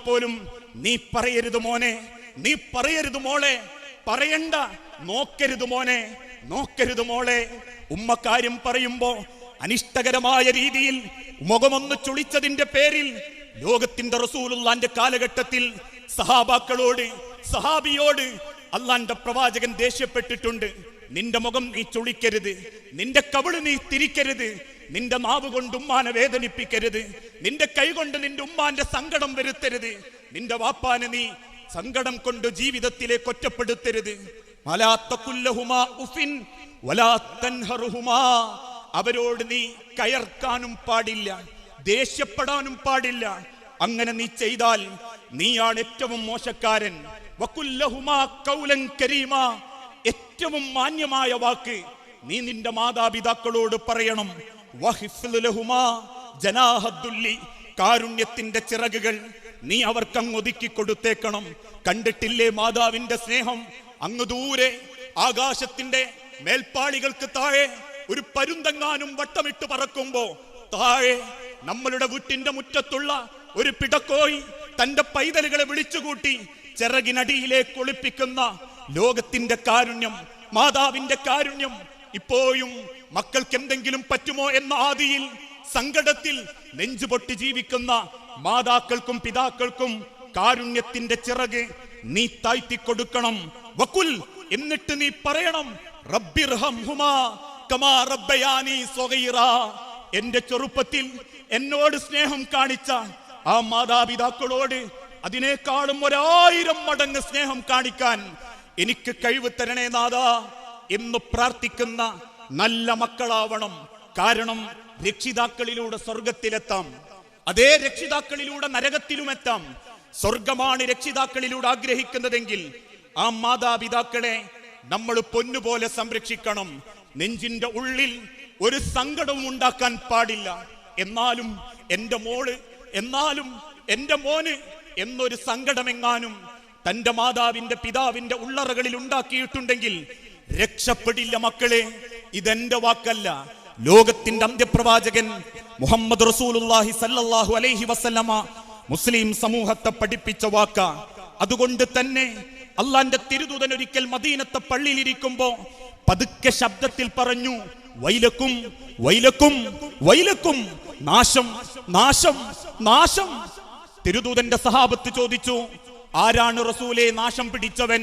പോലും നീ പറയരുത് മോനെ, നീ പറയരുത് മോളെ, പറയണ്ട, നോക്കരുത് മോനെ, നോക്കരുത് മോളെ. ഉമ്മ കാര്യം പറയുമ്പോ അനിഷ്ടകരമായ രീതിയിൽ മുഖമൊന്ന് ചുളിച്ചതിന്റെ പേരിൽ ലോകത്തിന്റെ റസൂലുള്ളാന്റെ കാലഘട്ടത്തിൽ സഹാബിയോട് അള്ളാന്റെ പ്രവാചകൻ ദേഷ്യപ്പെട്ടിട്ടുണ്ട്. നിന്റെ മുഖം നീ ചുളിക്കരുത്, നിന്റെ കവിള് നീ തിരിക്കരുത്, നിന്റെ നാവ് കൊണ്ട് ഉമ്മാനെ വേദനിപ്പിക്കരുത്, നിന്റെ കൈ കൊണ്ട് നിന്റെ ഉമ്മാന്റെ സങ്കടം വരുത്തരുത്, നിന്റെ വാപ്പാനെ നീ സങ്കടം കൊണ്ട് ജീവിതത്തിലേക്ക് ഒറ്റപ്പെടുത്തരുത്. അവരോട് നീ കയർക്കാനും പാടില്ല, ദേഷ്യപ്പെടാനും പാടില്ല. അങ്ങനെ നീ ചെയ്താൽ നീയാണ് ഏറ്റവും മോശക്കാരൻ. ഏറ്റവും മാന്യമായ വാക്ക് നീ നിന്റെ മാതാപിതാക്കളോട് പറയണം. കാരുണ്യത്തിന്റെ ചിറകുകൾ നീ അവർക്ക് അങ്ങ് ഒതുക്കി കൊടുത്തേക്കണം. കണ്ടിട്ടില്ലേ മാതാവിന്റെ സ്നേഹം? അങ്ങ് ദൂരെ ആകാശത്തിന്റെ മേൽപ്പാളികൾക്ക് താഴെ ഒരു പരുന്തെങ്ങാനും വട്ടമിട്ട് പറക്കുമ്പോ താഴെ നമ്മളുടെ വീട്ടിന്റെ മുറ്റത്തുള്ള ഒരു പിടക്കോയി തന്റെ പൈതലുകളെ വിളിച്ചുകൂട്ടി ചിറകിനടിയിലേക്ക് ഒളിപ്പിക്കുന്ന ലോകത്തിന്റെ കാരുണ്യം, മാതാവിന്റെ കാരുണ്യം ഇപ്പോഴും മക്കൾക്ക് എന്തെങ്കിലും പറ്റുമോ എന്ന ആദിയിൽ സങ്കടത്തിൽ നെഞ്ചുപൊട്ടി ജീവിക്കുന്ന മാതാക്കൾക്കും പിതാക്കൾക്കും കാരുണ്യത്തിന്റെ ചിറക് നീ താഴ്ത്തി കൊടുക്കണം. വകുൽ, എന്നിട്ട് നീ പറയണം, റബ്ബിർഹംഹുമാ കമാ റബ്ബയാനി സ്വഗീറാ. എന്റെ ചെറുപ്പത്തിൽ എന്നോട് സ്നേഹം കാണിച്ച ആ മാതാപിതാക്കളോട് അതിനേക്കാളും 1000 മടങ്ങ് സ്നേഹം കാണിക്കാൻ എനിക്ക് കഴിവ് തരണേ നാഥാ എന്ന് പ്രാർത്ഥിക്കുന്ന നല്ല മക്കളാവണം. കാരണം രക്ഷിതാക്കളിലൂടെ സ്വർഗത്തിലെത്താം, അതേ രക്ഷിതാക്കളിലൂടെ നരകത്തിലുമെത്താം. സ്വർഗമാണ് രക്ഷിതാക്കളിലൂടെ ആഗ്രഹിക്കുന്നതെങ്കിൽ ആ മാതാപിതാക്കളെ നമ്മൾ പൊന്നുപോലെ സംരക്ഷിക്കണം. നെഞ്ചിന്റെ ഉള്ളിൽ ഒരു സങ്കടവും ഉണ്ടാക്കാൻ പാടില്ല. എന്നാലും എന്റെ മോള്, എന്നാലും എന്റെ മോന് എന്നൊരു സങ്കടമെങ്ങാനും തന്റെ മാതാവിന്റെ പിതാവിന്റെ ഉള്ളറകളിൽ ഉണ്ടാക്കിയിട്ടുണ്ടെങ്കിൽ രക്ഷപ്പെടില്ല മക്കളെ. ഇതെന്റെ വാക്കല്ല, ലോകത്തിന്റെ അന്ത്യപ്രവാചകൻ മുഹമ്മദ് റസൂലുള്ളാഹി സല്ലല്ലാഹു അലൈഹി വസല്ലമ മുസ്ലിം സമൂഹത്തെ പഠിപ്പിച്ച വാക്ക. അതുകൊണ്ട് തന്നെ അള്ളാന്റെ തിരുദൂതൻ ഒരിക്കൽ മദീനത്തെ പള്ളിയിലിരിക്കുമ്പോ പതുക്കെ ശബ്ദത്തിൽ പറഞ്ഞു, വൈലക്കും വൈലക്കും വൈലക്കും, നാശം നാശം നാശം. തിരുദൂതന്റെ സഹാബത്ത് ചോദിച്ചു, ആരാണ് റസൂലെ നാശം പിടിച്ചവൻ?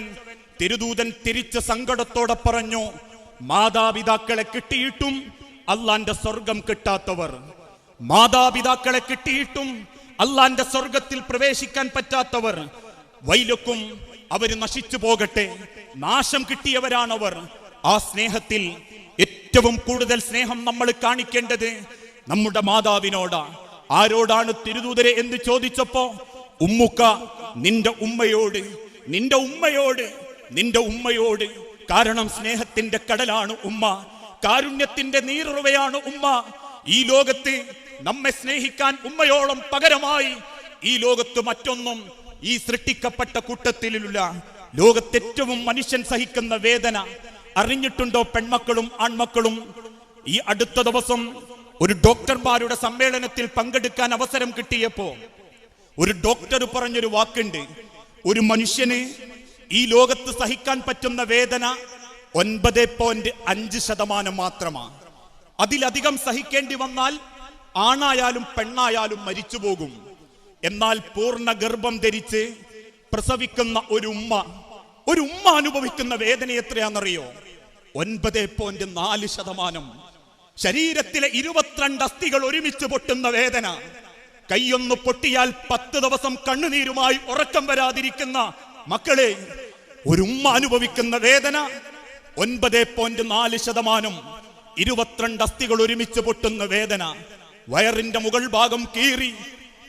തിരുദൂതൻ തിരിച്ച് സങ്കടത്തോടെ പറഞ്ഞു, മാതാപിതാക്കളെ കിട്ടിയിട്ടും അള്ളാന്റെ സ്വർഗം കിട്ടാത്തവർ, മാതാപിതാക്കളെ കിട്ടിയിട്ടും അള്ളാന്റെ സ്വർഗത്തിൽ പ്രവേശിക്കാൻ പറ്റാത്തവർ. വൈലക്കും, അവര് നശിച്ചു പോകട്ടെ, നാശം കിട്ടിയവരാണവർ. ആ സ്നേഹത്തിൽ ഏറ്റവും കൂടുതൽ സ്നേഹം നമ്മൾ കാണിക്കേണ്ടത് നമ്മുടെ മാതാവിനോടാ. ആരോടാണ് തിരുദൂതരെ എന്ന് ചോദിച്ചപ്പോ ഉമ്മുക്ക, നിന്റെ ഉമ്മയോട്, നിന്റെ ഉമ്മയോട്, നിന്റെ ഉമ്മയോട്. കാരണം സ്നേഹത്തിന്റെ കടലാണ് ഉമ്മ, കാരുണ്യത്തിന്റെ നീറുറവയാണ് ഉമ്മ. ഈ ലോകത്ത് നമ്മെ സ്നേഹിക്കാൻ ഉമ്മയോളം പകരമായി ഈ ലോകത്ത് മറ്റൊന്നും ഈ സൃഷ്ടിക്കപ്പെട്ട കൂട്ടത്തിലുള്ള ലോകത്ത് ഏറ്റവും മനുഷ്യൻ സഹിക്കുന്ന വേദന അറിഞ്ഞിട്ടുണ്ടോ പെൺമക്കളും ആൺമക്കളും? ഈ അടുത്ത ദിവസം ഒരു ഡോക്ടർമാരുടെ സമ്മേളനത്തിൽ പങ്കെടുക്കാൻ അവസരം കിട്ടിയപ്പോ ഒരു ഡോക്ടർ പറഞ്ഞൊരു വാക്കുണ്ട്, ഒരു മനുഷ്യന് ഈ ലോകത്ത് സഹിക്കാൻ പറ്റുന്ന വേദന 9.5% മാത്രമാണ്. അതിലധികം സഹിക്കേണ്ടി വന്നാൽ ആണായാലും പെണ്ണായാലും മരിച്ചു പോകും. എന്നാൽ പൂർണ്ണ ഗർഭം ധരിച്ച് പ്രസവിക്കുന്ന ഒരു ഉമ്മ അനുഭവിക്കുന്ന വേദന എത്രയാണെന്നറിയോ? 9.4%. ശരീരത്തിലെ 22 അസ്ഥികൾ ഒരുമിച്ച് പൊട്ടുന്ന വേദന. കൈയൊന്ന് പൊട്ടിയാൽ 10 ദിവസം കണ്ണുനീരുമായി ഉറക്കം വരാതിരിക്കുന്ന മക്കളെ, ഒരു ഉമ്മ അനുഭവിക്കുന്ന വേദന 9.4%. 22 അസ്ഥികൾ ഒരുമിച്ച് പൊട്ടുന്ന വേദന. വയറിന്റെ മുകൾ ഭാഗം കീറി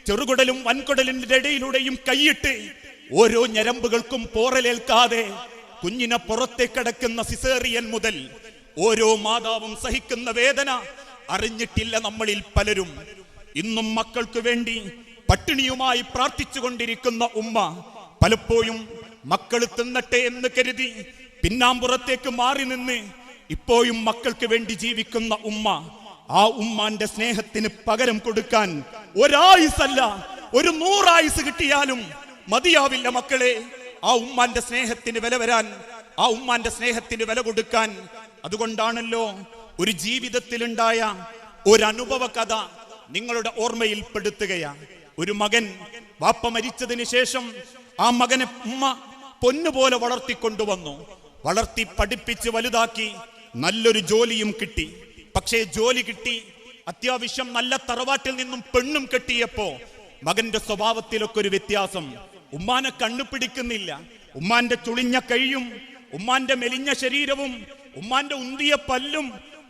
ചെറുകുടലും വൻകുടലിന്റെ ഇടയിലൂടെയും കൈയിട്ട് ഓരോ ഞരമ്പുകൾക്കും പോറലേൽക്കാതെ കുഞ്ഞിനെ പുറത്തേക്ക് കിടക്കുന്ന സിസേറിയൻ മുതൽ ഓരോ മാതാവും സഹിക്കുന്ന വേദന അറിഞ്ഞിട്ടില്ല നമ്മളിൽ പലരും. ഇന്നും മക്കൾക്ക് വേണ്ടി പട്ടിണിയുമായി പ്രാർത്ഥിച്ചു കൊണ്ടിരിക്കുന്ന ഉമ്മ, പലപ്പോഴും മക്കൾ തിന്നട്ടെ എന്ന് കരുതി പിന്നാമ്പുറത്തേക്ക് മാറി നിന്ന് ഇപ്പോഴും മക്കൾക്ക് വേണ്ടി ജീവിക്കുന്ന ഉമ്മ, ആ ഉമ്മാന്റെ സ്നേഹത്തിന് പകരം കൊടുക്കാൻ ഒരായുസല്ല ഒരു 100 ആയുസ് കിട്ടിയാലും മതിയാവില്ല മക്കളെ ആ ഉമ്മാന്റെ സ്നേഹത്തിന് വില വരാൻ, ആ ഉമ്മാന്റെ സ്നേഹത്തിന് വില കൊടുക്കാൻ. അതുകൊണ്ടാണല്ലോ ഒരു ജീവിതത്തിലുണ്ടായ ഒരനുഭവ കഥ നിങ്ങളുടെ ഓർമ്മയിൽ പെടുത്തുകയാണ്. ഒരു മകൻ വാപ്പ മരിച്ചതിന് ശേഷം ആ മകനെ ഉമ്മ പൊന്നുപോലെ വളർത്തിക്കൊണ്ടുവന്നു. വളർത്തി പഠിപ്പിച്ച് വലുതാക്കി നല്ലൊരു ജോലിയും കിട്ടി. പക്ഷേ ജോലി കിട്ടി, അത്യാവശ്യം നല്ല തറവാട്ടിൽ നിന്നും പെണ്ണും കെട്ടിയപ്പോ മകന്റെ സ്വഭാവത്തിലൊക്കെ ഒരു വ്യത്യാസം. ഉമ്മാനെ കണ്ണുപിടിക്കുന്നില്ല. ഉമ്മാന്റെ ചുളിഞ്ഞ കൈയും ഉമ്മാന്റെ മെലിഞ്ഞ ശരീരവും ഉമ്മാന്റെ ഉന്തിയ പല്ലും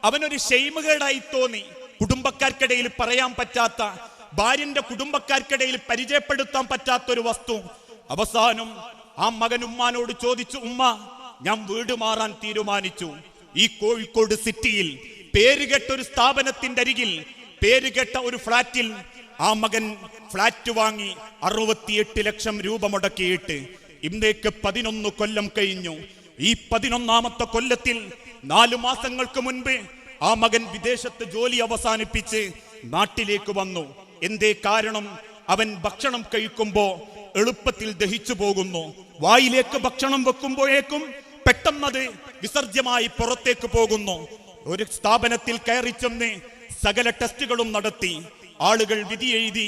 അവനൊരു ഷെയ്മുകേടായി തോന്നി. കുടുംബക്കാർക്കിടയിൽ പറയാൻ പറ്റാത്ത, ഭാര്യന്റെ കുടുംബക്കാർക്കിടയിൽ പരിചയപ്പെടുത്താൻ പറ്റാത്തൊരു വസ്തു. അവസാനം ആ മകൻ ഉമ്മാനോട് ചോദിച്ചു, ഉമ്മ ഞാൻ വീട് മാറാൻ തീരുമാനിച്ചു. ഈ കോഴിക്കോട് സിറ്റിയിൽ പേരുകെട്ട ഒരു സ്ഥാപനത്തിന്റെ അരികിൽ പേരുകെട്ട ഒരു ഫ്ളാറ്റിൽ ആ മകൻ ഫ്ളാറ്റ് വാങ്ങി 68 ലക്ഷം രൂപ മുടക്കിയിട്ട് ഇന്നേക്ക് 11 കൊല്ലം കഴിഞ്ഞു. ഈ 11ാമത്തെ കൊല്ലത്തിൽ 4 മാസങ്ങൾക്ക് മുൻപ് ആ മകൻ വിദേശത്ത് ജോലി അവസാനിപ്പിച്ച് നാട്ടിലേക്ക് വന്നു. എന്തേ കാരണം? അവൻ ഭക്ഷണം കഴിക്കുമ്പോ എളുപ്പത്തിൽ ദഹിച്ചു പോകുന്നു. വായിലേക്ക് ഭക്ഷണം വെക്കുമ്പോഴേക്കും പെട്ടെന്നത് വിസർജ്യമായി പുറത്തേക്ക് പോകുന്നു. ഒരു സ്ഥാപനത്തിൽ കയറി ചെന്ന് സകല ടെസ്റ്റുകളും നടത്തി. ആളുകൾ വിധി എഴുതി,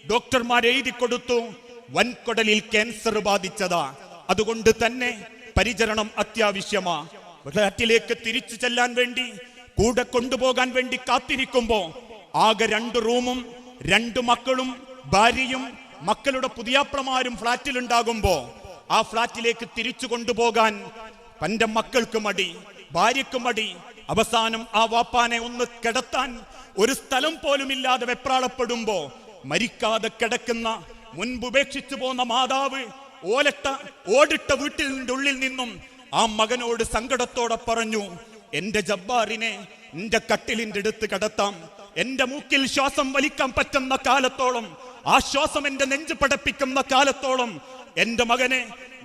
ഡോക്ടർമാർ എഴുതി കൊടുത്തു, വൻകുടലിൽ ക്യാൻസർ ബാധിച്ചതാ. അതുകൊണ്ട് തന്നെ പരിചരണം അത്യാവശ്യമാ. ഫ്ലാറ്റിലേക്ക് തിരിച്ചു ചെല്ലാൻ വേണ്ടി, കൂടെ കൊണ്ടുപോകാൻ വേണ്ടി കാത്തിരിക്കുമ്പോ ആകെ 2 റൂമും 2 മക്കളും ഭാര്യയും മക്കളുടെ പുതിയാപ്ലമാരും ഫ്ലാറ്റിലുണ്ടാകുമ്പോ ആ ഫ്ലാറ്റിലേക്ക് തിരിച്ചു കൊണ്ടുപോകാൻ തന്റെ മക്കൾക്ക് മടി, ഭാര്യക്ക് മടി. അവസാനം ആ വാപ്പാനെ ഒന്ന് കിടത്താൻ ഒരു സ്ഥലം പോലും ഇല്ലാതെ വെപ്രാളപ്പെടുമ്പോ മരിക്കാതെ കിടക്കുന്ന, മുൻപ് ഉപേക്ഷിച്ചു പോന്ന മാതാവ് ഓടിട്ട വീട്ടിന്റെ ഉള്ളിൽ നിന്നും ആ മകനോട് സങ്കടത്തോടെ പറഞ്ഞു, എന്റെ ജബ്ബാറിനെ എന്റെ കട്ടിലിന്റെ അടുത്ത് കിടത്താം. എന്റെ മൂക്കിൽ ശ്വാസം വലിക്കാൻ പറ്റുന്ന കാലത്തോളം, ആ ശ്വാസം എന്റെ നെഞ്ച് പടപ്പിക്കുന്ന കാലത്തോളം എന്റെ മകനെ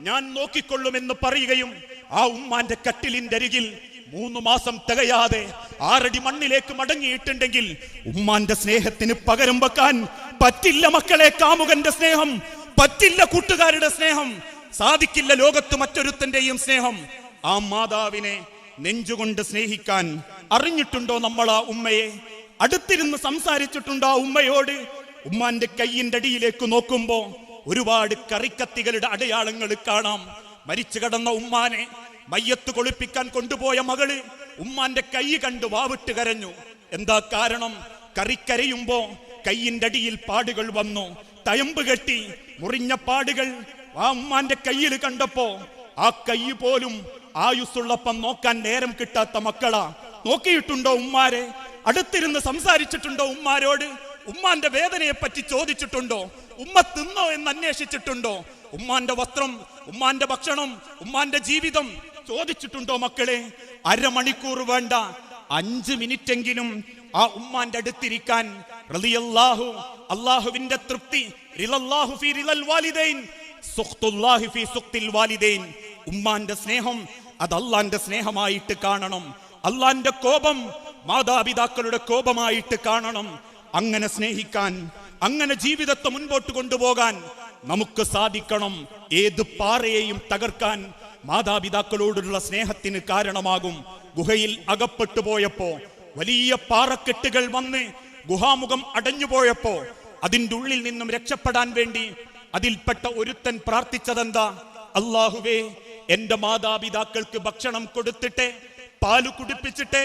ഞാൻ നോക്കിക്കൊള്ളുമെന്ന് പറയുകയും ആ ഉമ്മാന്റെ കട്ടിലിന്റെ അരികിൽ 3 മാസം തികയാതെ 6 അടി മണ്ണിലേക്ക് മടങ്ങിയിട്ടുണ്ടെങ്കിൽ ഉമ്മാന്റെ സ്നേഹത്തിന് പകരം വെക്കാൻ പറ്റില്ല മക്കളെ. കാമുകന്റെ സ്നേഹം പറ്റില്ല, കൂട്ടുകാരുടെ സ്നേഹം സാധിക്കില്ല, ലോകത്ത് മറ്റൊരുത്തന്റെയും സ്നേഹം. ആ മാതാവിനെ നെഞ്ചുകൊണ്ട് സ്നേഹിക്കാൻ അറിഞ്ഞിട്ടുണ്ടോ നമ്മൾ? ആ ഉമ്മയെ അടുത്തിരുന്ന് സംസാരിച്ചിട്ടുണ്ടോ ആ ഉമ്മയോട്? ഉമ്മാന്റെ കയ്യിന്റെ അടിയിലേക്ക് നോക്കുമ്പോ ഒരുപാട് കറിക്കത്തികളുടെ അടയാളങ്ങൾ കാണാം. മരിച്ചു കിടന്ന ഉമ്മാനെ മയ്യത്ത് കൊളിപ്പിക്കാൻ കൊണ്ടുപോയ മകള് ഉമ്മാന്റെ കൈ കണ്ട് വാവിട്ട് കരഞ്ഞു. എന്താ കാരണം? കറിക്കരയുമ്പോ കയ്യിന്റെ അടിയിൽ പാടുകൾ വന്നു, തയമ്പ് കെട്ടി മുറിഞ്ഞ പാടുകൾ ആ ഉമ്മാന്റെ കയ്യിൽ കണ്ടപ്പോ ആ കൈ പോലും ആയുസ്സുള്ളപ്പം നോക്കാൻ നേരം കിട്ടാത്ത മക്കളാ. നോക്കിയിട്ടുണ്ടോ ഉമ്മാരെ? അടുത്തിരുന്ന് സംസാരിച്ചിട്ടുണ്ടോ ഉമ്മാരോട്? ഉമ്മാന്റെ വേദനയെ പറ്റി ചോദിച്ചിട്ടുണ്ടോ? ഉമ്മ തിന്നോ എന്ന് അന്വേഷിച്ചിട്ടുണ്ടോ? ഉമ്മാന്റെ വസ്ത്രം, ഉമ്മാന്റെ ഭക്ഷണം, ഉമ്മാന്റെ ജീവിതം ചോദിച്ചിട്ടുണ്ടോ മക്കളെ? അരമണിക്കൂർ വേണ്ട, 5 മിനിറ്റെങ്കിലും ആ ഉമ്മാന്റെ അടുത്തിരിക്കാൻ റളിയല്ലാഹു, അല്ലാഹുവിന്റെ തൃപ്തി, റിളല്ലാഹു ഫീ റിളൽ വാലിദൈൻ, സുഖ്തുല്ലാഹി ഫീ സുഖ്തിൽ വാലിദൈൻ. ഉമ്മാന്റെ സ്നേഹം അത് അല്ലാഹുവിന്റെ സ്നേഹമായിട്ട് കാണണം. അല്ലാഹുവിന്റെ കോപം മാതാപിതാക്കളുടെ കോപമായിട്ട് കാണണം. അങ്ങനെ സ്നേഹിക്കാൻ, അങ്ങനെ ജീവിതത്തെ മുൻപോട്ട് കൊണ്ടുപോകാൻ നമുക്ക് സാധിക്കണം. ഏത് പാറയെയും തകർക്കാൻ മാതാപിതാക്കളോടുള്ള സ്നേഹത്തിന് കാരണമാകും. ഗുഹയിൽ അകപ്പെട്ടു പോയപ്പോ, വലിയ പാറക്കെട്ടുകൾ വന്ന് ഗുഹാമുഖം അടഞ്ഞുപോയപ്പോ അതിൻ്റെ ഉള്ളിൽ നിന്നും രക്ഷപ്പെടാൻ വേണ്ടി അതിൽപ്പെട്ട ഒരുത്തൻ പ്രാർത്ഥിച്ചതെന്താ? അല്ലാഹുവേ, എന്റെ മാതാപിതാക്കൾക്ക് ഭക്ഷണം കൊടുത്തിട്ടേ, പാല് കുടിപ്പിച്ചിട്ടേ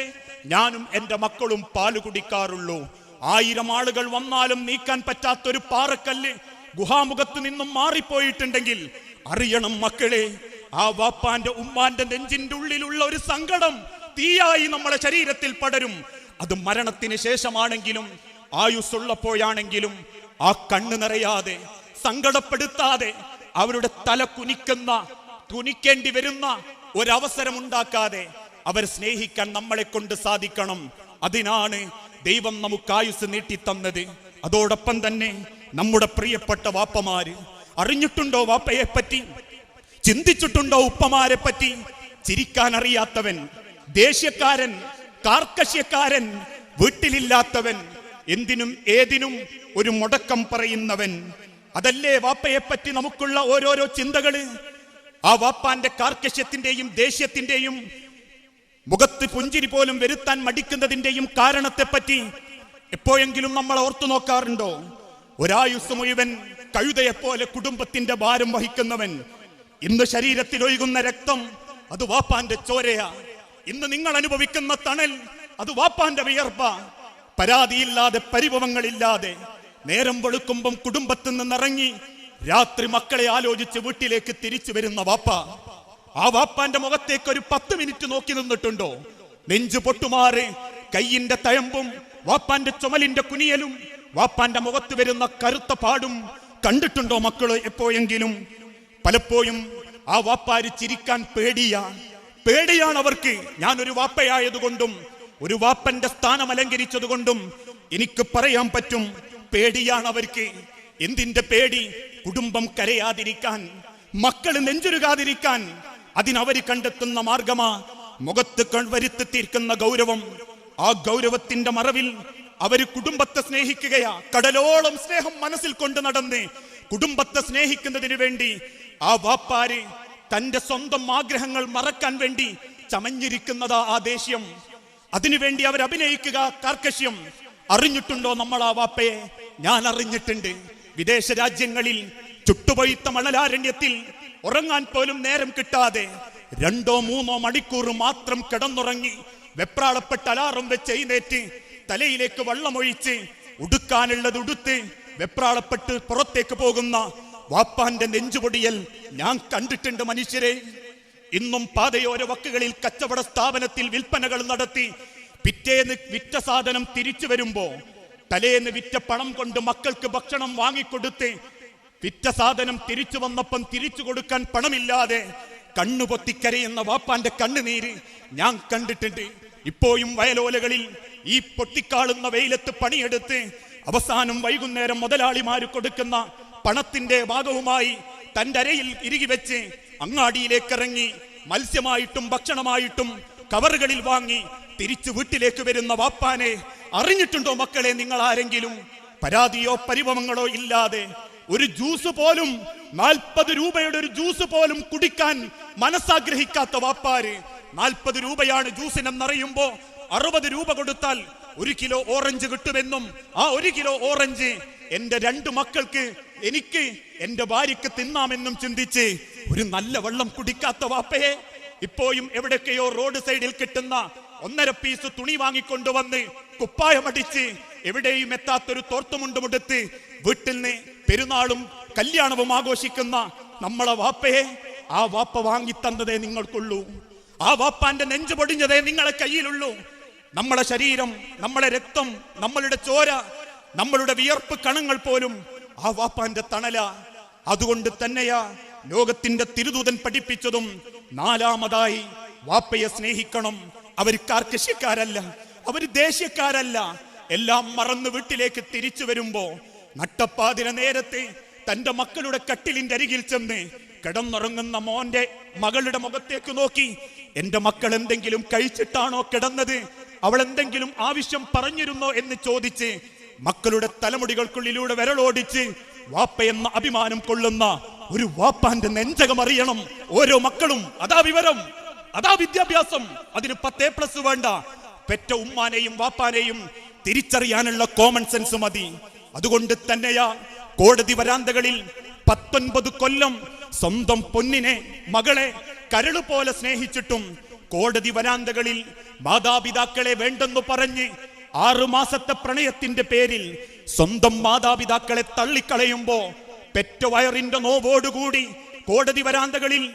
ഞാനും എന്റെ മക്കളും പാല് കുടിക്കാറുള്ളൂ. 1000 ആളുകൾ വന്നാലും നീക്കാൻ പറ്റാത്തൊരു പാറക്കല്ല് ഗുഹാമുഖത്ത് നിന്നും മാറിപ്പോയിട്ടുണ്ടെങ്കിൽ അറിയണം മക്കളെ, ആ വാപ്പാന്റെ ഉമ്മാന്റെ നെഞ്ചിന്റെ ഉള്ളിലുള്ള ഒരു സങ്കടം തീയായി നമ്മളെ ശരീരത്തിൽ പടരും. അത് മരണത്തിന് ശേഷമാണെങ്കിലും ആയുസ്സുള്ളപ്പോഴാണെങ്കിലും ആ കണ്ണ് നിറയാതെ, സങ്കടപ്പെടുത്താതെ, അവരുടെ തല കുനിക്കേണ്ടി വരുന്ന ഒരവസരം ഉണ്ടാക്കാതെ അവർ സ്നേഹിക്കാൻ നമ്മളെ കൊണ്ട് സാധിക്കണം. അതിനാണ് ദൈവം നമുക്ക് ആയുസ് നീട്ടിത്തന്നത്. അതോടൊപ്പം തന്നെ നമ്മുടെ പ്രിയപ്പെട്ട വാപ്പമാര്, അറിഞ്ഞിട്ടുണ്ടോ വാപ്പയെ പറ്റി? ചിന്തിച്ചിട്ടുണ്ടോ ഉപ്പമാരെ പറ്റി? ചിരിക്കാൻ അറിയാത്തവൻ, ദേഷ്യക്കാരൻ, കാർക്കശ്യക്കാരൻ, വീട്ടിലില്ലാത്തവൻ, എന്തിനും ഏതിനും ഒരു മുടക്കം പറയുന്നവൻ, അതല്ലേ വാപ്പയെ പറ്റി നമുക്കുള്ള ഓരോരോ ചിന്തകള്? ആ വാപ്പാന്റെ കാർക്കശ്യത്തിന്റെയും ദേഷ്യത്തിന്റെയും മുഖത്ത് പുഞ്ചിരി പോലും വരുത്താൻ മടിക്കുന്നതിന്റെയും കാരണത്തെപ്പറ്റി എപ്പോഴെങ്കിലും നമ്മൾ ഓർത്തു നോക്കാറുണ്ടോ? ഒരായുസ് മുഴുവൻ കഴുതയെപ്പോലെ കുടുംബത്തിന്റെ ഭാരം വഹിക്കുന്നവൻ, ഇന്ന് ശരീരത്തിൽ ഒഴുകുന്ന രക്തം അത് വാപ്പാന്റെ ചോരയാ. ഇന്ന് നിങ്ങൾ അനുഭവിക്കുന്ന തണൽ അത് വാപ്പാന്റെ വിയർപ്പ. പരാതിയില്ലാതെ പരിഭവങ്ങളില്ലാതെ നേരം വെളുക്കുമ്പം കുടുംബത്തിൽ നിന്നിറങ്ങി രാത്രി മക്കളെ ആലോചിച്ച് വീട്ടിലേക്ക് തിരിച്ചു വരുന്ന വാപ്പ. ആ വാപ്പാന്റെ മുഖത്തേക്ക് ഒരു 10 മിനിറ്റ് നോക്കി നിന്നിട്ടുണ്ടോ? നെഞ്ചു പൊട്ടുമാറ് കയ്യിന്റെ തഴമ്പും വാപ്പാന്റെ ചുമലിന്റെ കുനിയലും വാപ്പാന്റെ മുഖത്ത് വരുന്ന കറുത്ത പാടും കണ്ടിട്ടുണ്ടോ മക്കള് എപ്പോഴെങ്കിലും? പലപ്പോഴും ആ വാപ്പാര് ചിരിക്കാൻ പേടിയാണ് അവർക്ക്. ഞാനൊരു വാപ്പയായതുകൊണ്ടും ഒരു വാപ്പന്റെ സ്ഥാനം അലങ്കരിച്ചതുകൊണ്ടും എനിക്ക് പറയാൻ പറ്റും, പേടിയാണ് അവർക്ക്. എന്തിന്റെ പേടി? കുടുംബം കരയാതിരിക്കാൻ, മക്കള് നെഞ്ചുരുകാതിരിക്കാൻ. അതിനവര് കണ്ടെത്തുന്ന മാർഗമാ മുഖത്ത് വരുത്തി തീർക്കുന്ന ഗൗരവം. ആ ഗൗരവത്തിന്റെ മറവിൽ അവര് കുടുംബത്തെ സ്നേഹിക്കുകയാ. കടലോളം സ്നേഹം മനസ്സിൽ കൊണ്ട് നടന്ന് കുടുംബത്തെ സ്നേഹിക്കുന്നതിന് വേണ്ടി ആ വാപ്പാര് തന്റെ സ്വന്തം ആഗ്രഹങ്ങൾ മറക്കാൻ വേണ്ടി ചമഞ്ഞിരിക്കുന്നതാ ആ ദേഷ്യം. അതിനുവേണ്ടി അവർ അഭിനയിക്കുക കാർക്കശ്യം. അറിഞ്ഞിട്ടുണ്ടോ നമ്മൾ ആ വാപ്പയെ? ഞാൻ അറിഞ്ഞിട്ടുണ്ട്. വിദേശ രാജ്യങ്ങളിൽ ചുട്ടുപൊയ്ത്ത മണലാരണ്യത്തിൽ ഉറങ്ങാൻ പോലും നേരം കിട്ടാതെ 2-3 മണിക്കൂർ മാത്രം കിടന്നുറങ്ങി വെപ്രാളപ്പെട്ട അലാറം വെച്ച് എഴുന്നേറ്റ് തലയിലേക്ക് വെള്ളമൊഴിച്ച് ഉടുക്കാനുള്ളത് ഉടുത്ത് വെപ്രാളപ്പെട്ട് പുറത്തേക്ക് പോകുന്ന വാപ്പാന്റെ നെഞ്ചുപൊടിയൽ ഞാൻ കണ്ടിട്ടുണ്ട് മനുഷ്യരെ. ഇന്നും പാതയോര വക്കുകളിൽ കച്ചവട സ്ഥാപനത്തിൽ വിൽപ്പനകൾ നടത്തി പിറ്റേന്ന് വിറ്റ സാധനം തിരിച്ചു വരുമ്പോ തലേന്ന് വിറ്റ പണം കൊണ്ട് മക്കൾക്ക് ഭക്ഷണം വാങ്ങിക്കൊടുത്ത് വിറ്റ സാധനം തിരിച്ചു വന്നപ്പം തിരിച്ചു കൊടുക്കാൻ പണമില്ലാതെ കണ്ണുപൊത്തിക്കരയുന്ന വാപ്പാന്റെ കണ്ണുനീര് ഞാൻ കണ്ടിട്ടുണ്ട്. ഇപ്പോഴും വയലോലകളിൽ ഈ പൊട്ടിക്കാളുന്ന വെയിലത്ത് പണിയെടുത്ത് അവസാനം വൈകുന്നേരം മുതലാളിമാര് കൊടുക്കുന്ന പണത്തിന്റെ ഭാഗവുമായി തന്റെ അരയിൽ ഇറുകി വെച്ച് അങ്ങാടിയിലേക്ക് ഇറങ്ങി മത്സ്യമായിട്ടും ഭക്ഷണമായിട്ടും കവറുകളിൽ വാങ്ങി തിരിച്ചു വീട്ടിലേക്ക് വരുന്ന വാപ്പാനെ അറിഞ്ഞിട്ടുണ്ടോ മക്കളെ നിങ്ങൾ ആരെങ്കിലും? പരാതിയോ പരിഭവങ്ങളോ ഇല്ലാതെ ഒരു ജ്യൂസ് പോലും 40 രൂപയുടെ ഒരു ജ്യൂസ് പോലും കുടിക്കാൻ മനസ്സാഗ്രഹിക്കാത്ത വാപ്പാര് 40 രൂപയാണ് ജ്യൂസിനെന്നറിയുമ്പോ 60 രൂപ കൊടുത്താൽ 1 കിലോ ഓറഞ്ച് കിട്ടുമെന്നും ആ 1 കിലോ ഓറഞ്ച് എന്റെ 2 മക്കൾക്ക് എനിക്ക് എന്റെ ഭാര്യക്ക് തിന്നാമെന്നും ചിന്തിച്ച് ഒരു നല്ല വെള്ളം കുടിക്കാത്ത വാപ്പയെ ഇപ്പോഴും എവിടൊക്കെയോ റോഡ് സൈഡിൽ കിട്ടുന്ന 1.5 പീസ് തുണി വാങ്ങിക്കൊണ്ടുവന്ന് കുപ്പായമടിച്ച് എവിടെയും എത്താത്തൊരു തോർത്തുമുണ്ടുമുടുത്ത് വീട്ടിൽ നിന്ന് പെരുന്നാളും കല്യാണവും ആഘോഷിക്കുന്ന നമ്മളെ വാപ്പയെ ആ വാപ്പ വാങ്ങിത്തന്നതേ നിങ്ങൾക്കുള്ളൂ. ആ വാപ്പാന്റെ നെഞ്ചു പൊടിഞ്ഞതേ നിങ്ങളെ കയ്യിലുള്ളൂ. നമ്മളെ ശരീരം, നമ്മളെ രക്തം, നമ്മളുടെ ചോര, നമ്മളുടെ വിയർപ്പ് കണങ്ങൾ പോലും ആ വാപ്പാന്റെ തണല. അതുകൊണ്ട് തന്നെയാ ലോകത്തിന്റെ തിരുദൂതൻ പഠിപ്പിച്ചതും 4ാമതായി വാപ്പയെ സ്നേഹിക്കണം. അവര് കാർക്കശ്യക്കാരല്ല, അവര് ദേഷ്യക്കാരല്ല. എല്ലാം മറന്ന് വീട്ടിലേക്ക് തിരിച്ചു വരുമ്പോ നട്ടപ്പാതിര നേരത്തെ തന്റെ മക്കളുടെ കട്ടിലിന്റെ അരികിൽ ചെന്ന് കിടന്നുറങ്ങുന്ന മോന്റെ മകളുടെ മുഖത്തേക്ക് നോക്കി, എന്റെ മക്കൾ എന്തെങ്കിലും കഴിച്ചിട്ടാണോ കിടന്നത്, അവൾ എന്തെങ്കിലും ആവശ്യം പറഞ്ഞിരുന്നോ എന്ന് ചോദിച്ച് മക്കളുടെ തലമുടികൾക്കുള്ളിലൂടെ വിരലോടിച്ച് വാപ്പയെന്ന അഭിമാനം കൊള്ളുന്ന ഒരു വാപ്പാന്റെ നെഞ്ചകം അറിയണം ഓരോ മക്കളും. അതാ വിവരം, അതാ വിദ്യാഭ്യാസം. അതിന് 10+ വേണ്ട. പെറ്റ ഉമ്മാനെയും വാപ്പാനെയും തിരിച്ചറിയാനുള്ള കോമൺ സെൻസ് മതി. അതുകൊണ്ട് തന്നെയാ കോടതി വരാന്തകളിൽ 19 കൊല്ലം സ്വന്തം പൊന്നിനെ, മകളെ കരള് പോലെ സ്നേഹിച്ചിട്ടും കോടതി വരാന്തകളിൽ മാതാപിതാക്കളെ വേണ്ടെന്നു പറഞ്ഞ് 6 മാസത്തെ പ്രണയത്തിന്റെ പേരിൽ സ്വന്തം മാതാപിതാക്കളെ തള്ളിക്കളയുമ്പോ പെറ്റ വയറിന്റെ നോവോടുകൂടി കോടതി വരാന്തകളിൽ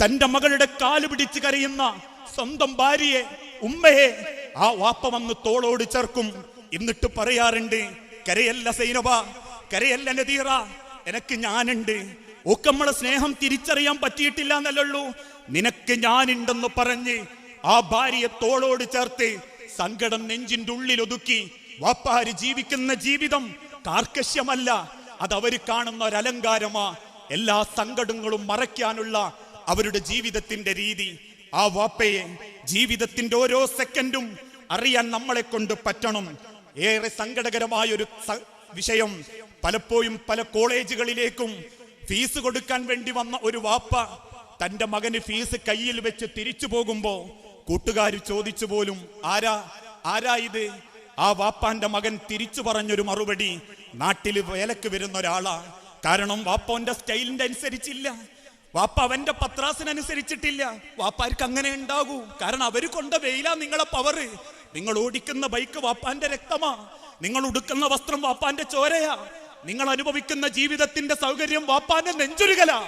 തന്റെ മകളുടെ കാല് പിടിച്ച് കരയുന്ന സ്വന്തം ഭാര്യയെ, ഉമ്മയെ ആ വാപ്പ വന്ന് തോളോട് ചേർക്കും. എന്നിട്ട് പറയാറുണ്ട്, കരയല്ല സൈനബ, കരയല്ല നദീറ, എനക്ക് ഞാനുണ്ട്. ഒക്കെ നമ്മളെ സ്നേഹം തിരിച്ചറിയാൻ പറ്റിയിട്ടില്ല എന്നല്ലുള്ളൂ, നിനക്ക് ഞാനുണ്ടെന്ന് പറഞ്ഞ് ആ ഭാര്യയെ തോളോട് ചേർത്ത് സങ്കടം നെഞ്ചിന്റെ ഉള്ളിൽ ഒതുക്കി വാപ്പാര് ജീവിക്കുന്ന ജീവിതം കാർക്കശ്യമല്ല, അതവര് കാണുന്ന ഒരു അലങ്കാരമാ. എല്ലാ സങ്കടങ്ങളും മറയ്ക്കാനുള്ള അവരുടെ ജീവിതത്തിന്റെ രീതി. ആ വാപ്പയെ ജീവിതത്തിന്റെ ഓരോ സെക്കൻഡും അറിയാൻ നമ്മളെ കൊണ്ട് പറ്റണം. ഏറെ സങ്കടകരമായൊരു വിഷയം പലപ്പോഴും പല കോളേജുകളിലേക്കും ഫീസ് കൊടുക്കാൻ വേണ്ടി വന്ന ഒരു വാപ്പ തന്റെ മകന് ഫീസ് കയ്യിൽ വെച്ച് തിരിച്ചു പോകുമ്പോ കൂട്ടുകാർ ചോദിച്ചു പോലും ആരാ ഇത്? ആ വാപ്പാന്റെ മകൻ തിരിച്ചു പറഞ്ഞൊരു മറുപടി, നാട്ടിൽ വേലക്ക് വരുന്ന ഒരാളാ. കാരണം വാപ്പന്റെ സ്റ്റൈലിന്റെ അനുസരിച്ചില്ല, വാപ്പ അവന്റെ പത്രാസിനനുസരിച്ചിട്ടില്ല. വാപ്പാർക്ക് അങ്ങനെ ഉണ്ടാകൂ, കാരണം അവര് കൊണ്ട വെയിലാ നിങ്ങളെ പവറ്. നിങ്ങൾ ഓടിക്കുന്ന ബൈക്ക് വാപ്പാന്റെ രക്തമാ, നിങ്ങൾ ഉടുക്കുന്ന വസ്ത്രം വാപ്പാന്റെ ചോരയാ, നിങ്ങൾ അനുഭവിക്കുന്ന ജീവിതത്തിന്റെ സൗകര്യം വാപ്പാന്റെ നെഞ്ചുരുകലാ.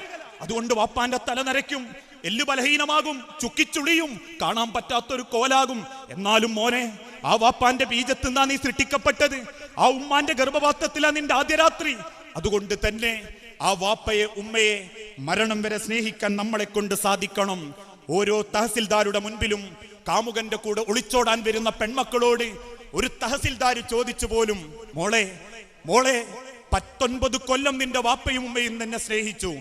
അതുകൊണ്ട് വാപ്പാന്റെ തല നരയ്ക്കും, എല്ലു ബലഹീനമാകും, ചുക്കിച്ചുളിയും, കാണാൻ പറ്റാത്തൊരു കോലാകും. എന്നാലും മോനെ, ആ വാപ്പാന്റെ ബീജത്തിന്നാ നീ സൃഷ്ടിക്കപ്പെട്ടത്, ആ ഉമ്മാന്റെ ഗർഭപാത്രത്തിലാ നിന്റെ ആദ്യ രാത്രി. അതുകൊണ്ട് തന്നെ ആ വാപ്പയെ ഉമ്മയെ മരണം വരെ സ്നേഹിക്കാൻ നമ്മളെ കൊണ്ട് സാധിക്കണം. ഓരോ തഹസിൽദാരുടെ മുൻപിലും കാമുകന്റെ കൂടെ ഒളിച്ചോടാൻ വരുന്ന പെൺമക്കളോട് ഒരു തഹസിൽദാർ ചോദിച്ചു പോലും, മോളെ 19 കൊല്ലം നിന്റെ വാപ്പയും ഉമ്മയും നിന്നെ സ്നേഹിച്ചു,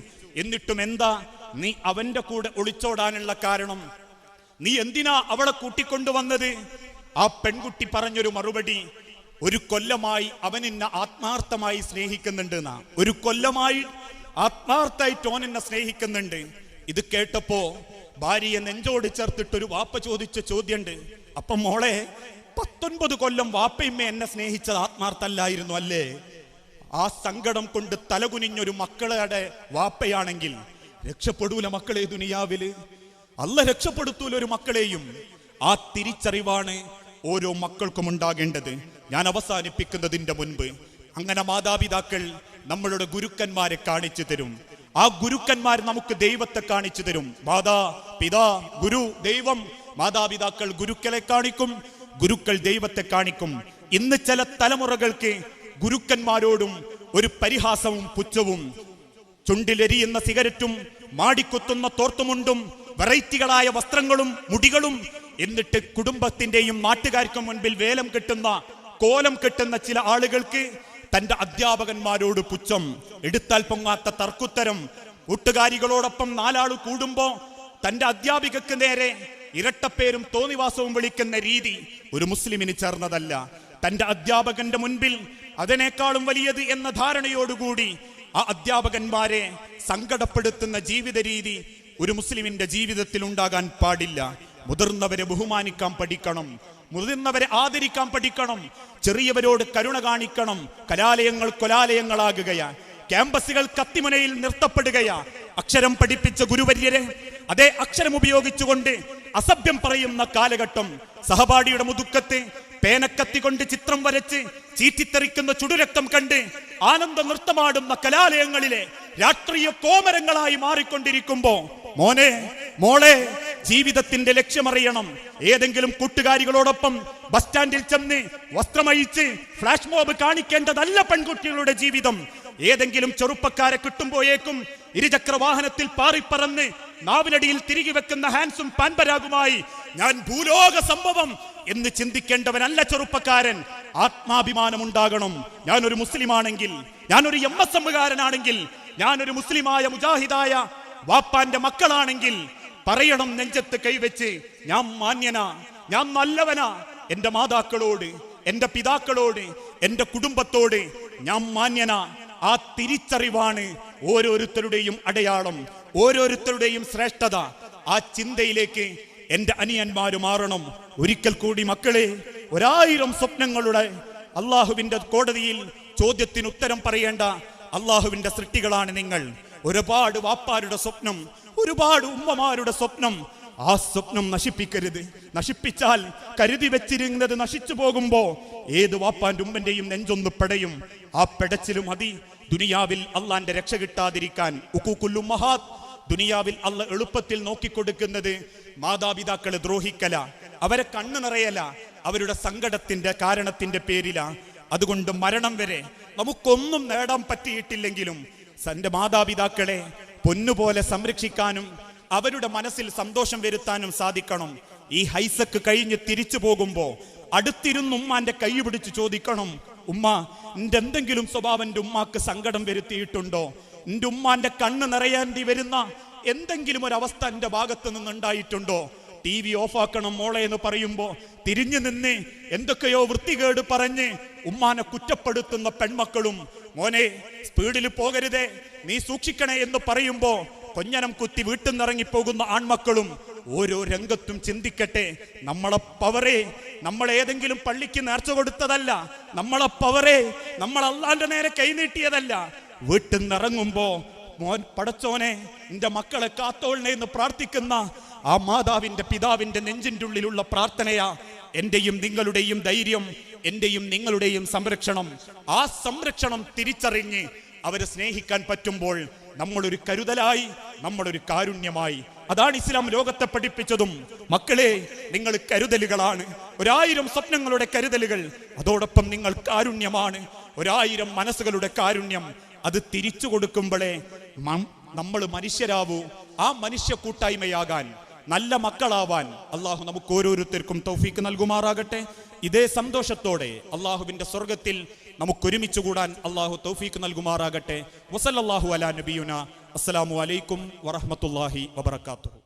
എന്നിട്ടും എന്താ നീ അവന്റെ കൂടെ ഒളിച്ചോടാനുള്ള കാരണം? നീ എന്തിനാ അവളെ കൂട്ടിക്കൊണ്ടുവന്നത്? ആ പെൺകുട്ടി പറഞ്ഞൊരു മറുപടി, 1 കൊല്ലമായി അവൻ എന്നെ ആത്മാർത്ഥമായി സ്നേഹിക്കുന്നുണ്ട് എന്നാ. 1 കൊല്ലമായി ആത്മാർത്ഥമായിട്ട് ഓൻ എന്നെ സ്നേഹിക്കുന്നുണ്ട്. ഇത് കേട്ടപ്പോ ഭാര്യയെ നെഞ്ചോട് ചേർത്തിട്ടൊരു വാപ്പ ചോദിച്ച ചോദ്യമുണ്ട്, അപ്പം മോളെ 19 കൊല്ലം വാപ്പയമ്മ എന്നെ സ്നേഹിച്ചത് ആത്മാർത്ഥല്ലായിരുന്നു അല്ലേ? ആ സങ്കടം കൊണ്ട് തലകുനിഞ്ഞൊരു മക്കളുടെ വാപ്പയാണെങ്കിൽ രക്ഷപ്പെടൂല മക്കളെ ദുനിയാവില്, അല്ല രക്ഷപ്പെടുത്തൂല ഒരു മക്കളെയും. ആ തിരിച്ചറിവാണ് ഓരോ മക്കൾക്കും ഉണ്ടാകേണ്ടത്. ഞാൻ അവസാനിപ്പിക്കുന്നതിന്റെ മുൻപ്, അങ്ങനെ മാതാപിതാക്കൾ നമ്മളുടെ ഗുരുക്കന്മാരെ കാണിച്ചു തരും. ആ ഗുരുക്കന്മാർ നമുക്ക് ദൈവത്തെ കാണിച്ചു തരും. മാതാ പിതാ ഗുരു ദൈവം. മാതാപിതാക്കൾ ഗുരുക്കളെ കാണിക്കും, ഗുരുക്കൾ ദൈവത്തെ കാണിക്കും. ഇന്ന് ചില തലമുറകൾക്ക് ഗുരുക്കന്മാരോടും ഒരു പരിഹാസവും പുച്ഛവും, ചുണ്ടിലെരിയുന്ന സിഗരറ്റും മാടിക്കുത്തുന്ന തോർത്തുമുണ്ടും വെറൈറ്റികളായ വസ്ത്രങ്ങളും മുടികളും, എന്നിട്ട് കുടുംബത്തിന്റെയും നാട്ടുകാർക്കും മുൻപിൽ വേലം കെട്ടുന്ന കോലം കെട്ടുന്ന ചില ആളുകൾക്ക് തന്റെ അധ്യാപകന്മാരോട് പുച്ഛം, എടുത്താൽ പൊങ്ങാത്ത തർക്കുത്തരം. കൂട്ടുകാരികളോടൊപ്പം 4 ആൾ കൂടുമ്പോ തന്റെ അധ്യാപികക്ക് നേരെ ഇരട്ടപ്പേരും തോന്നിവാസവും വിളിക്കുന്ന രീതി ഒരു മുസ്ലിമിന് ചേർന്നതല്ല. തന്റെ അധ്യാപകന്റെ മുൻപിൽ അതിനേക്കാളും വലിയത് എന്ന ധാരണയോടുകൂടി ആ അധ്യാപകന്മാരെ സങ്കടപ്പെടുത്തുന്ന ജീവിത രീതി ഒരു മുസ്ലിമിന്റെ ജീവിതത്തിൽ ഉണ്ടാകാൻ പാടില്ല. മുതിർന്നവരെ ബഹുമാനിക്കാൻ പഠിക്കണം, മുതിർന്നവരെ ആദരിക്കാൻ പഠിക്കണം, ചെറിയവരോട് കരുണ കാണിക്കണം. കലാലയങ്ങൾ കൊലാലയങ്ങളാകുകയാ, ക്യാമ്പസുകൾ കത്തിമുനയിൽ നിർത്തപ്പെടുകയാ. അക്ഷരം പഠിപ്പിച്ച ഗുരുവര്യരെ അതേ അക്ഷരം ഉപയോഗിച്ചുകൊണ്ട് അസഭ്യം പറയുന്ന കാലഘട്ടം. സഹപാഠിയുടെ മുതുക്കത്ത് പേനക്കത്തി കൊണ്ട് ചിത്രം വരച്ച് ചീറ്റിത്തെറിക്കുന്ന ചുടുരക്തം കണ്ട് ആനന്ദ നൃത്തമാടുന്ന കലാലയങ്ങളിലെ രാഷ്ട്രീയ കോമരങ്ങളായി മാറിക്കൊണ്ടിരിക്കുമ്പോ മോനെ മോളെ, ജീവിതത്തിന്റെ ലക്ഷ്യമറിയണം. ഏതെങ്കിലും കൂട്ടുകാരികളോടൊപ്പം ബസ് സ്റ്റാൻഡിൽ ചെന്ന് വസ്ത്രമഴിച്ച് ഫ്ലാഷ് മോബ് കാണിക്കേണ്ടതല്ല പെൺകുട്ടികളുടെ ജീവിതം. ഏതെങ്കിലും ചെറുപ്പക്കാരെ കിട്ടുമ്പോഴേക്കും ഇരുചക്ര വാഹനത്തിൽ പാറിപ്പറന്ന് നാവിലടിയിൽ തിരികെ വെക്കുന്ന ഹാൻസും പാൻപരാഗുമായി ഞാൻ ഭൂലോക സംഭവം എന്ന് ചിന്തിക്കേണ്ടവനല്ല ചെറുപ്പക്കാരൻ. ആത്മാഭിമാനം ഉണ്ടാകണം. ഞാനൊരു മുസ്ലിമാണെങ്കിൽ, ഞാനൊരു MSM-കാരനാണെങ്കിൽ, ഞാനൊരു മുസ്ലിമായ മുജാഹിദായ വാപ്പാന്റെ മക്കളാണെങ്കിൽ പറയണം നെഞ്ചത്ത് കൈവച്ച്, ഞാൻ മാന്യനാ, ഞാൻ നല്ലവനാ. എന്റെ മാതാക്കളോട്, എന്റെ പിതാക്കളോട്, എന്റെ കുടുംബത്തോട് ഞാൻ മാന്യനാ. ആ തിരിച്ചറിവാണ് ഓരോരുത്തരുടെയും അടയാളം, ഓരോരുത്തരുടെയും ശ്രേഷ്ഠത. ആ ചിന്തയിലേക്ക് എന്റെ അനിയന്മാര് മാറണം. ഒരിക്കൽ കൂടി മക്കളെ, 1000 സ്വപ്നങ്ങളുടെ അള്ളാഹുവിന്റെ കോടതിയിൽ ചോദ്യത്തിന് ഉത്തരം പറയേണ്ട അള്ളാഹുവിന്റെ സൃഷ്ടികളാണ് നിങ്ങൾ. ഒരുപാട് വാപ്പാരുടെ സ്വപ്നം, ഒരുപാട് ഉമ്മമാരുടെ സ്വപ്നം. ആ സ്വപ്നം നശിപ്പിക്കരുത്. നശിപ്പിച്ചാൽ കരുതി വെച്ചിരുന്നത് നശിച്ചു പോകുമ്പോ ഏത് വാപ്പാന്റെ ഉമ്മന്റെയും നെഞ്ചൊന്ന് പെടയും. ആ പെടച്ചിലും മതി ദുനിയാവിൽ അള്ളാന്റെ രക്ഷ കിട്ടാതിരിക്കാൻ. ഉഖൂഖുൽ ഉമ്മഹാത്ത്, ദുനിയാവിൽ അള്ള എളുപ്പത്തിൽ നോക്കിക്കൊടുക്കുന്നത് മാതാപിതാക്കളെ ദ്രോഹിക്കല, അവരെ കണ്ണു നിറയല, അവരുടെ സങ്കടത്തിന്റെ കാരണത്തിന്റെ പേരിലാ. അതുകൊണ്ട് മരണം വരെ നമുക്കൊന്നും നേടാൻ പറ്റിയിട്ടില്ലെങ്കിലും തന്റെ മാതാപിതാക്കളെ പൊന്നുപോലെ സംരക്ഷിക്കാനും അവരുടെ മനസ്സിൽ സന്തോഷം വരുത്താനും സാധിക്കണം. ഈ ഹൈസക്ക് കഴിഞ്ഞ് തിരിച്ചു പോകുമ്പോ അടുത്തിരുന്ന് ഉമ്മാന്റെ കൈ പിടിച്ച് ചോദിക്കണം, ഉമ്മ നിന്റെ എന്തെങ്കിലും സ്വഭാവം എൻ്റെ ഉമ്മാക്ക് സങ്കടം വരുത്തിയിട്ടുണ്ടോ? എൻ്റെ ഉമ്മാന്റെ കണ്ണ് നിറയേണ്ടി വരുന്ന എന്തെങ്കിലും ഒരു അവസ്ഥ എൻ്റെ ഭാഗത്ത് നിന്നുണ്ടായിട്ടുണ്ടോ? TV ഓഫാക്കണം മോളെ എന്ന് പറയുമ്പോ തിരിഞ്ഞു നിന്ന് എന്തൊക്കെയോ വൃത്തികേട് പറഞ്ഞ് ഉമ്മാനെ കുറ്റപ്പെടുത്തുന്ന പെൺമക്കളും, മോനെ സ്പീഡിൽ പോകരുതേ, നീ സൂക്ഷിക്കണേ എന്ന് പറയുമ്പോ കൊഞ്ഞനം കുത്തി വീട്ടിൽ നിന്നിറങ്ങിപ്പോകുന്ന ആൺമക്കളും ഓരോ രംഗത്തും ചിന്തിക്കട്ടെ. നമ്മളെ പവറേ നമ്മൾ ഏതെങ്കിലും പള്ളിക്ക് നേർച്ച കൊടുത്തതല്ല, നമ്മളെ പവറേ നമ്മൾ അള്ളാന്റെ നേരെ കൈനീട്ടിയതല്ല. വീട്ടിൽ നിന്നിറങ്ങുമ്പോ മോൻ പടച്ചോനെ നിന്റെ മക്കളെ കാത്തോളണേ എന്ന് പ്രാർത്ഥിക്കുന്ന ആ മാതാവിന്റെ പിതാവിന്റെ നെഞ്ചിൻ്റെ ഉള്ളിലുള്ള പ്രാർത്ഥനയാ എന്റെയും നിങ്ങളുടെയും ധൈര്യം, എന്റെയും നിങ്ങളുടെയും സംരക്ഷണം. ആ സംരക്ഷണം തിരിച്ചറിഞ്ഞ് അവരെ സ്നേഹിക്കാൻ പറ്റുമ്പോൾ നമ്മളൊരു കരുതലായി, നമ്മളൊരു കാരുണ്യമായി. അതാണ് ഇസ്ലാം ലോകത്തെ പഠിപ്പിച്ചതും. മക്കളെ, നിങ്ങൾ കരുതലുകളാണ്, 1000 സ്വപ്നങ്ങളുടെ കരുതലുകൾ. അതോടൊപ്പം നിങ്ങൾ കാരുണ്യമാണ്, 1000 മനസ്സുകളുടെ കാരുണ്യം. അത് തിരിച്ചു കൊടുക്കുമ്പോഴേ നമ്മൾ മനുഷ്യരാവൂ. ആ മനുഷ്യ കൂട്ടായ്മയാകാൻ, നല്ല മക്കളാവാൻ അള്ളാഹു നമുക്ക് ഓരോരുത്തർക്കും തൗഫീക്ക് നൽകുമാറാകട്ടെ. ഇതേ സന്തോഷത്തോടെ അള്ളാഹുവിന്റെ സ്വർഗത്തിൽ നമുക്കൊരുമിച്ച് കൂടാൻ അള്ളാഹു തൗഫീക്ക് നൽകുമാറാകട്ടെ. വസല്ലല്ലാഹു അലാ നബിയുന. അസ്സലാമു അലൈക്കും വറഹ്മത്തുള്ളാഹി വബറകാതുഹു.